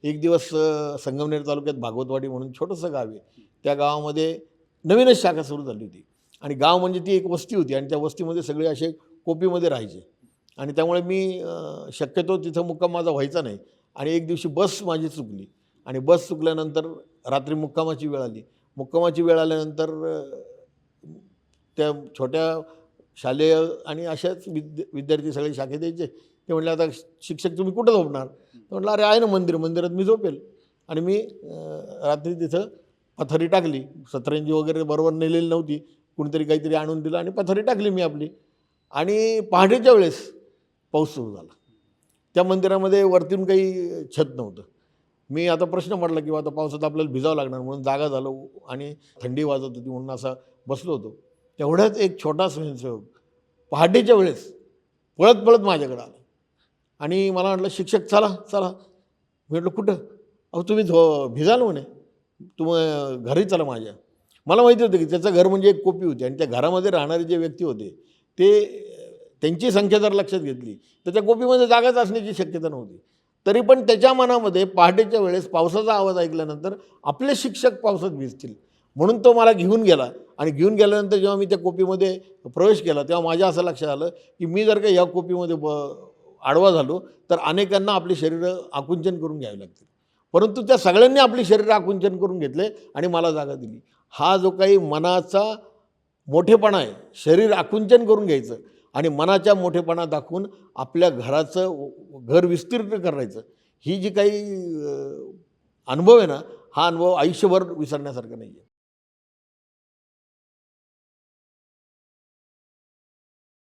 एक दिवस संगमनेर तालुक्यात भागवतवाडी म्हणून छोटंसं गाव आहे, त्या गावामध्ये नवीनच शाखा सुरू झाली होती आणि गाव म्हणजे ती एक वस्ती होती आणि त्या वस्तीमध्ये सगळे असे कोपीमध्ये राहायचे आणि त्यामुळे मी शक्यतो तिथं मुक्काम माझा व्हायचा नाही आणि एक दिवशी बस माझी चुकली आणि बस चुकल्यानंतर रात्री मुक्कामाची वेळ आली. मुक्कामाची वेळ आल्यानंतर त्या छोट्या शालेय आणि अशाच विद्यार्थी सगळे शाखेत यायचे. ते म्हटले, आता शिक्षक तुम्ही कुठं झोपणार? म्हटलं, अरे आहे ना मंदिरात मी झोपेल. आणि मी रात्री तिथं पथारी टाकली. सतरंजी वगैरे बरोबर नेलेली नव्हती, कुणीतरी काहीतरी आणून दिलं आणि पथारी टाकली मी आपली. आणि पहाटेच्या वेळेस पाऊस सुरू झाला. त्या मंदिरामध्ये वरतून काही छत नव्हतं. मी आता प्रश्न पडला की आता पावसात आपल्याला भिजावं लागणार म्हणून जागा झालो आणि थंडी वाजत होती म्हणून असा बसलो होतो. तेवढ्याच एक छोटा स्वयंसेवक पहाटेच्या वेळेस पळत पळत माझ्याकडे आला आणि मला म्हटलं, शिक्षक चला चला. मी म्हटलं, कुठं? अहो तुम्ही भिजाल म्हणे, घरी चला माझ्या. मला माहिती होतं की त्याचं घर म्हणजे एक कोपी होती आणि त्या घरामध्ये राहणारे जे व्यक्ती होते ते त्यांची संख्या जर लक्षात घेतली तर त्या कोपीमध्ये जागाच असण्याची शक्यता नव्हती. तरी पण त्याच्या मनामध्ये पहाटेच्या वेळेस पावसाचा आवाज ऐकल्यानंतर आपले शिक्षक पावसात भिजतील म्हणून तो मला घेऊन गेला आणि घेऊन गेल्यानंतर जेव्हा मी त्या कोपीमध्ये प्रवेश केला तेव्हा माझ्या असं लक्षात आलं की मी जर का या कोपीमध्ये आडवा झालो तर अनेकांना आपली शरीरं आकुंचन करून घ्यावी लागतील. परंतु त्या सगळ्यांनी आपली शरीरं आकुंचन करून घेतले आणि मला जागा दिली. हा जो काही मनाचा मोठेपणा आहे, शरीर आकुंचन करून घ्यायचं आणि मनाच्या मोठेपणा दाखवून आपल्या घर विस्तीर्ण करायचं, ही जी काही अनुभव आहे ना, हा अनुभव आयुष्यभर विसरण्यासारखा नाही आहे.